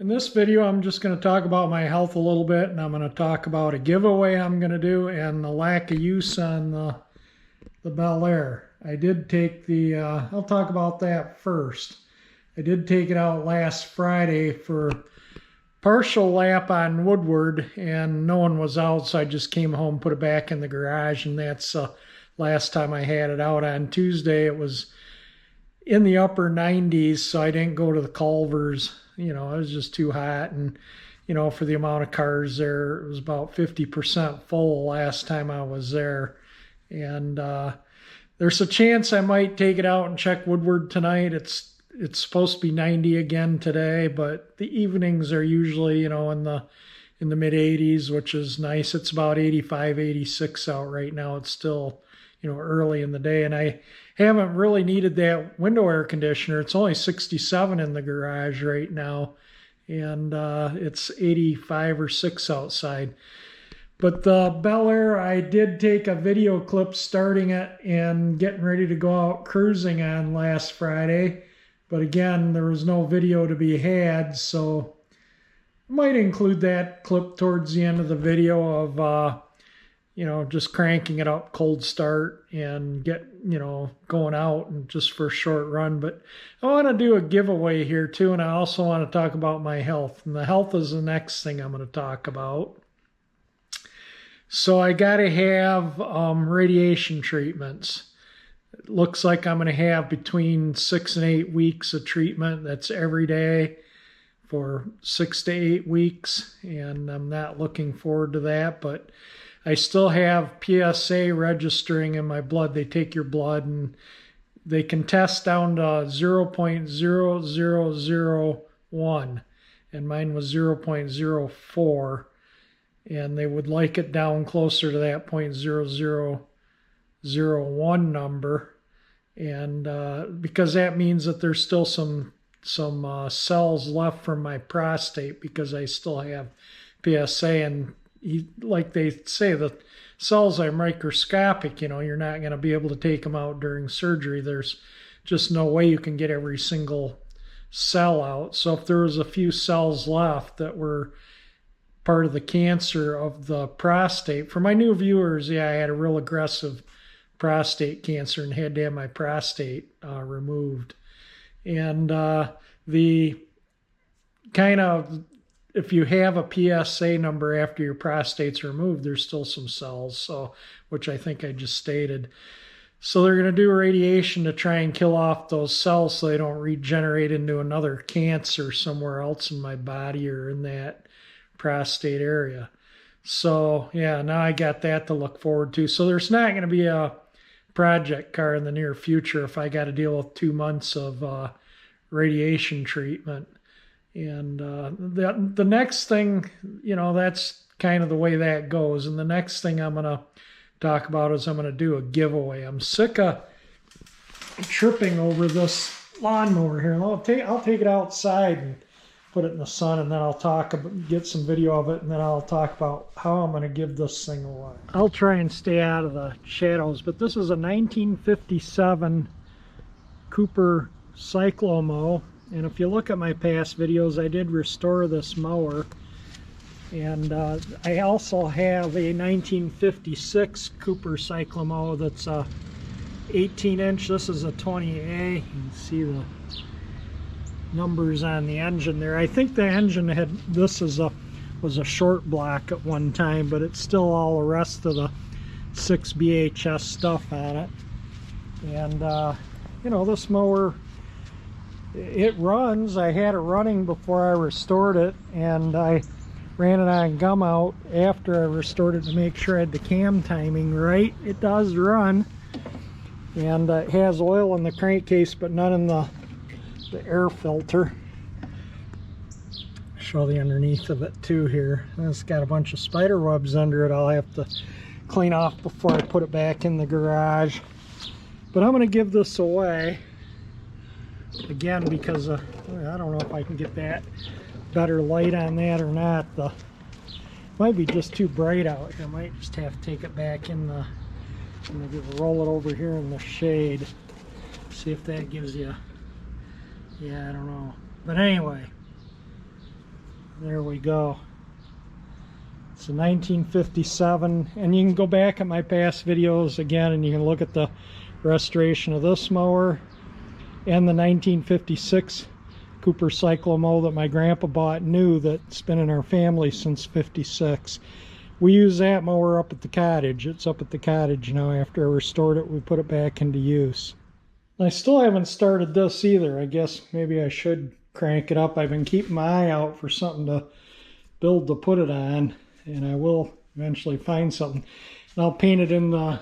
In this video, I'm just going to talk about my health a little bit, and I'm going to talk about a giveaway I'm going to do and the lack of use on the Bel Air. I did take the, I'll talk about that first. I did take it out last Friday for partial lap on Woodward, and no one was out, so I just came home, put it back in the garage, and that's last time I had it out. On Tuesday, it was in the upper 90s, so I didn't go to the Culvers. You know, it was just too hot, and you know, for the amount of cars there, it was about 50% full last time I was there. And there's a chance I might take it out and check Woodward tonight. It's supposed to be 90 again today, but the evenings are usually, you know, in the mid 80s, which is nice. It's about 85, 86 out right now. It's still, you know, early in the day, and I haven't really needed that window air conditioner. It's only 67 in the garage right now, and it's 85 or 6 outside. But the Bel Air, I did take a video clip starting it and getting ready to go out cruising on last Friday. But again, there was no video to be had, so I might include that clip towards the end of the video of you know, just cranking it up cold start and you know, going out and just for a short run. But I want to do a giveaway here too, and I also want to talk about my health. And the health is the next thing I'm going to talk about. So I got to have radiation treatments. It looks like I'm going to have between 6 and 8 weeks of treatment. That's every day for 6 to 8 weeks, and I'm not looking forward to that, but I still have PSA registering in my blood. They take your blood and they can test down to 0.0001, and mine was 0.04, and they would like it down closer to that 0.0001 number, and because that means that there's still some cells left from my prostate, because I still have PSA, and like they say, the cells are microscopic. You know, you're not going to be able to take them out during surgery. There's just no way you can get every single cell out. So if there was a few cells left that were part of the cancer of the prostate, for my new viewers, yeah, I had a real aggressive prostate cancer and had to have my prostate removed. And the kind of, if you have a PSA number after your prostate's removed, there's still some cells, so, which I think I just stated. So they're going to do radiation to try and kill off those cells so they don't regenerate into another cancer somewhere else in my body or in that prostate area. So yeah, now I got that to look forward to. So there's not going to be a project car in the near future if I got to deal with 2 months of radiation treatment. And the next thing, you know, that's kind of the way that goes. And the next thing I'm going to talk about is I'm going to do a giveaway. I'm sick of tripping over this lawnmower here. I'll take it outside and put it in the sun, and then I'll get some video of it, and then I'll talk about how I'm going to give this thing away. I'll try and stay out of the shadows, but this is a 1957 Cooper Cyclo-Mow. And if you look at my past videos, I did restore this mower. And I also have a 1956 Cooper Cyclo-Mow that's a 18-inch. This is a 20A. You can see the numbers on the engine there. I think the engine was a short block at one time, but it's still all the rest of the 6 BHS stuff on it. And you know, this mower, it runs. I had it running before I restored it, and I ran it on gum out after I restored it to make sure I had the cam timing right. It does run, and it has oil in the crankcase but none in the air filter. Show the underneath of it too here. And it's got a bunch of spider webs under it I'll have to clean off before I put it back in the garage. But I'm going to give this away again because I don't know if I can get that better light on that or not. Might be just too bright out here. I might just have to take it back in the, roll it over here in the shade. See if that gives you, yeah, I don't know. But anyway, There we go. It's a 1957, and you can go back at my past videos again and you can look at the restoration of this mower and the 1956 Cooper Cyclo-Mow that my grandpa bought new, that's been in our family since 56. We use that mower up at the cottage. It's up at the cottage now. After I restored it, we put it back into use. I still haven't started this either. I guess maybe I should crank it up. I've been keeping my eye out for something to build to put it on, and I will eventually find something. And I'll paint it in the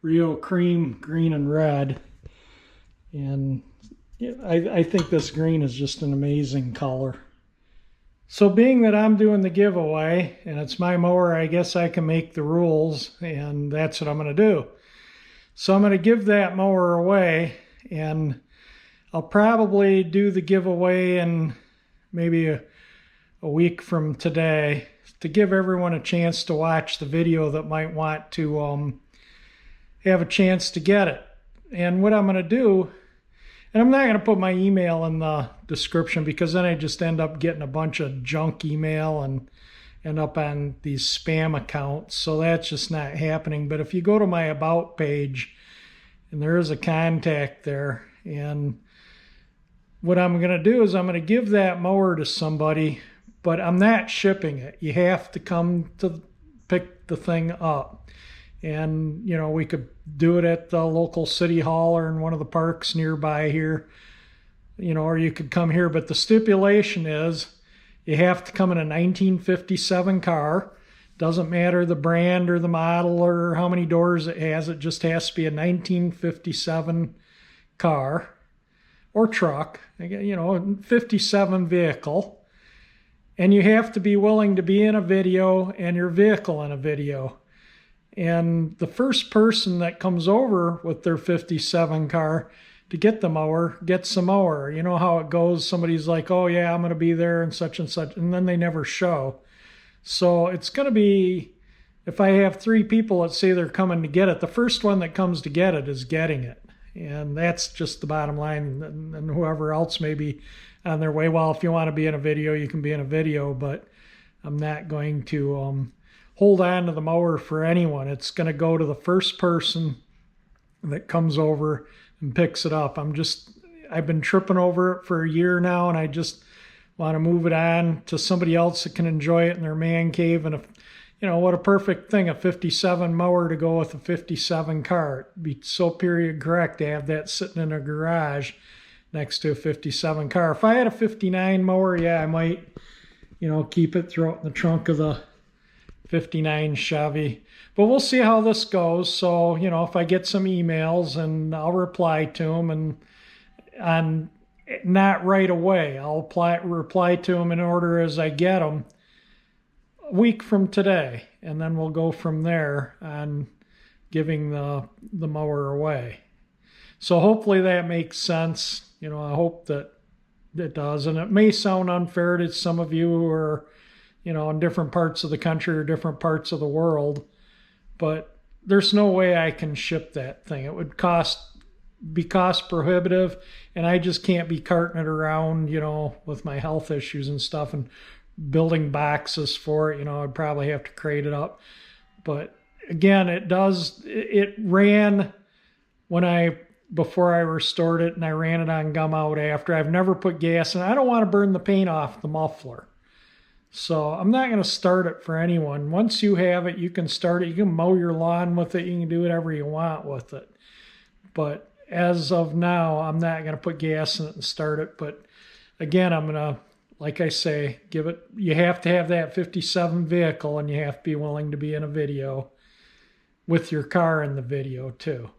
Rio Cream green and red. And yeah, I think this green is just an amazing color. So being that I'm doing the giveaway and it's my mower, I guess I can make the rules, and that's what I'm going to do. So I'm going to give that mower away, and I'll probably do the giveaway in maybe a week from today to give everyone a chance to watch the video that might want to have a chance to get it. And what I'm going to do, and I'm not going to put my email in the description because then I just end up getting a bunch of junk email and end up on these spam accounts. So that's just not happening. But if you go to my About page, and there is a contact there, and what I'm going to do is I'm going to give that mower to somebody, but I'm not shipping it. You have to come to pick the thing up. And, you know, we could do it at the local city hall or in one of the parks nearby here, you know, or you could come here. But the stipulation is you have to come in a 1957 car. Doesn't matter the brand or the model or how many doors it has. It just has to be a 1957 car or truck, you know, 57 vehicle. And you have to be willing to be in a video and your vehicle in a video. And the first person that comes over with their 57 car to get the mower gets the mower. You know how it goes. Somebody's like, oh yeah, I'm going to be there and such, and then they never show. So it's going to be, if I have 3 people that say they're coming to get it, the first one that comes to get it is getting it. And that's just the bottom line. And whoever else may be on their way, well, if you want to be in a video, you can be in a video, but I'm not going to hold on to the mower for anyone. It's going to go to the first person that comes over and picks it up. I've been tripping over it for a year now, and I just want to move it on to somebody else that can enjoy it in their man cave. And if, you know, what a perfect thing, a 57 mower to go with a 57 car. It'd be so period correct to have that sitting in a garage next to a 57 car. If I had a 59 mower, yeah, I might, you know, keep it, throw it in the trunk of the 59 Chevy. But we'll see how this goes. So, you know, if I get some emails, and I'll reply to them, and not right away. I'll reply to them in order as I get them a week from today, and then we'll go from there on giving the mower away. So hopefully that makes sense. You know, I hope that it does. And it may sound unfair to some of you who are, you know, in different parts of the country or different parts of the world, but there's no way I can ship that thing. It would be cost prohibitive, and I just can't be carting it around, you know, with my health issues and stuff and building boxes for it. You know, I'd probably have to crate it up. But again, it ran before I restored it, and I ran it on gum out after. I've never put gas in. I don't want to burn the paint off the muffler. So I'm not going to start it for anyone. Once you have it, you can start it. You can mow your lawn with it. You can do whatever you want with it. But as of now, I'm not going to put gas in it and start it. But again, I'm going to, like I say, you have to have that 57 vehicle, and you have to be willing to be in a video with your car in the video too.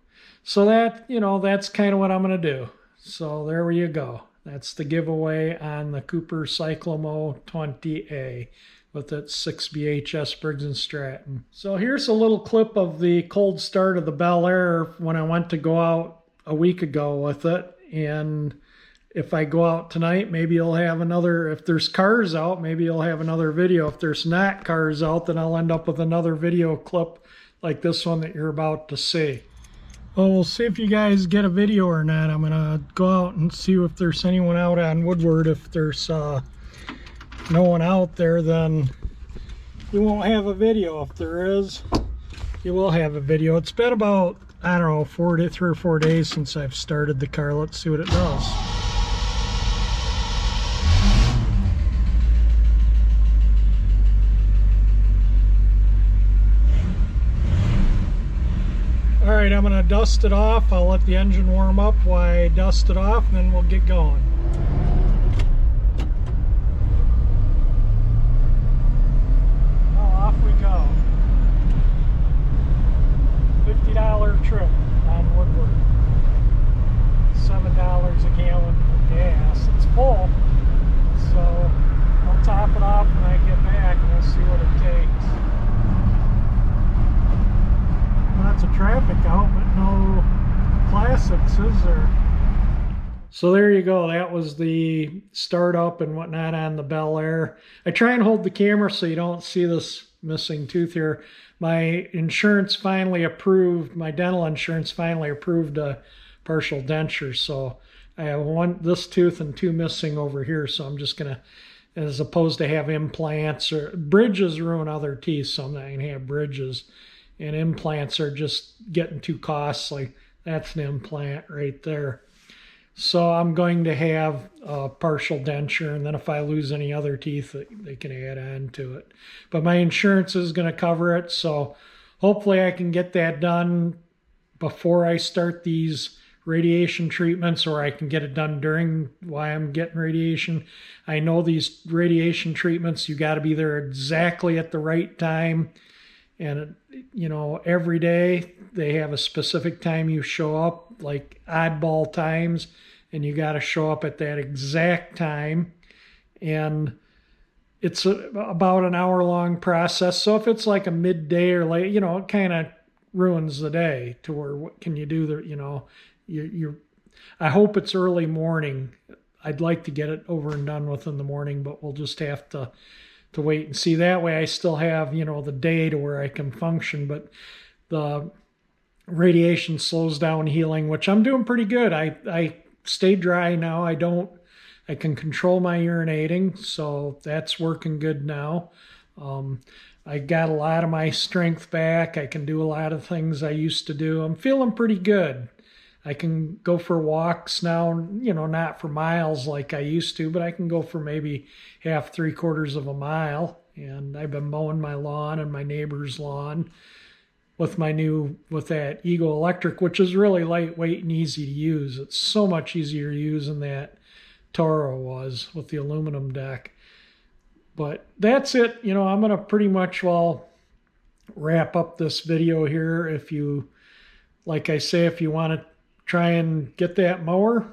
So that, you know, that's kind of what I'm going to do. So there you go. That's the giveaway on the Cooper Cyclo-Mow 20A with its 6BHS Briggs and Stratton. So here's a little clip of the cold start of the Bel Air when I went to go out a week ago with it. And if I go out tonight, maybe you'll have another, if there's cars out, maybe you'll have another video. If there's not cars out, then I'll end up with another video clip like this one that you're about to see. Well, we'll see if you guys get a video or not. I'm going to go out and see if there's anyone out on Woodward, if there's no one out there, then you won't have a video. If there is, you will have a video. It's been about, I don't know, 3 or 4 days since I've started the car. Let's see what it does. All right, I'm gonna dust it off. I'll let the engine warm up while I dust it off, and then we'll get going. $50 trip on Woodward. $7 a gallon for gas. It's full, so I'll top it off when I get back and we'll see what it takes. Lots of traffic out, but no classics, is there? So there you go. That was the startup and whatnot on the Bel Air. I try and hold the camera so you don't see this missing tooth here. My insurance finally approved, my dental insurance finally approved a partial denture. So I have this tooth and 2 missing over here. So I'm just going to, as opposed to have implants or bridges ruin other teeth, so I'm not going to have bridges. And implants are just getting too costly. That's an implant right there. So I'm going to have a partial denture, and then if I lose any other teeth, they can add on to it. But my insurance is going to cover it, so hopefully I can get that done before I start these radiation treatments, or I can get it done during while I'm getting radiation. I know these radiation treatments, you got to be there exactly at the right time. And, you know, every day they have a specific time you show up, like oddball times, and you got to show up at that exact time. And it's about an hour-long process. So if it's like a midday or late, you know, it kind of ruins the day to where what can you do there, you know, I hope it's early morning. I'd like to get it over and done with in the morning, but we'll just have to wait and see. That way I still have, you know, the day to where I can function, but the radiation slows down healing, which I'm doing pretty good. I stay dry now. I can control my urinating, so that's working good now. I got a lot of my strength back. I can do a lot of things I used to do. I'm feeling pretty good. I can go for walks now, you know, not for miles like I used to, but I can go for maybe half, 3/4 of a mile. And I've been mowing my lawn and my neighbor's lawn with that Eagle Electric, which is really lightweight and easy to use. It's so much easier to use than that Toro was with the aluminum deck. But that's it. You know, I'm going to pretty much, wrap up this video here. If you, like I say, if you want to try and get that mower,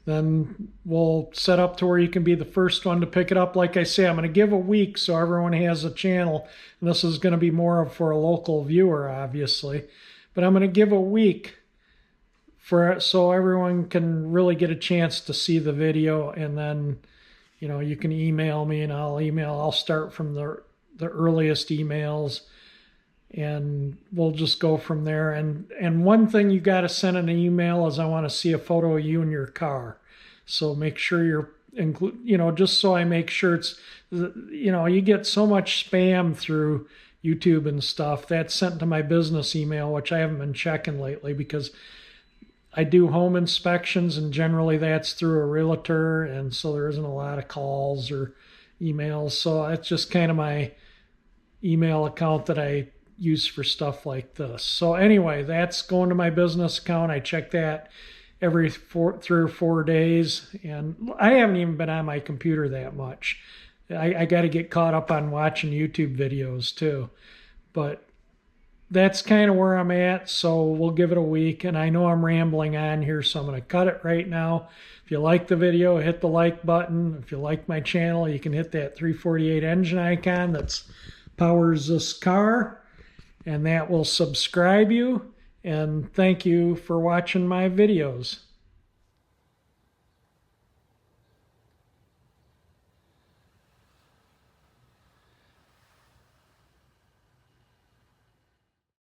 then we'll set up to where you can be the first one to pick it up. Like I say, I'm going to give a week so everyone has a channel, and this is going to be more for a local viewer, obviously, but I'm going to give a week so everyone can really get a chance to see the video. And then, you know, you can email me and I'll start from the earliest emails, and we'll just go from there. And one thing you got to send in an email is I want to see a photo of you in your car. So make sure you're you know, just so I make sure it's, you know, you get so much spam through YouTube and stuff. That's sent to my business email, which I haven't been checking lately because I do home inspections, and generally that's through a realtor, and so there isn't a lot of calls or emails. So it's just kind of my email account that I use for stuff like this. So anyway, that's going to my business account. I check that every 3 or 4 days, and I haven't even been on my computer that much. I got to get caught up on watching YouTube videos too, but that's kind of where I'm at. So we'll give it a week, and I know I'm rambling on here, so I'm going to cut it right now. If you like the video, hit the like button. If you like my channel, you can hit that 348 engine icon that powers this car, and that will subscribe you. And thank you for watching my videos.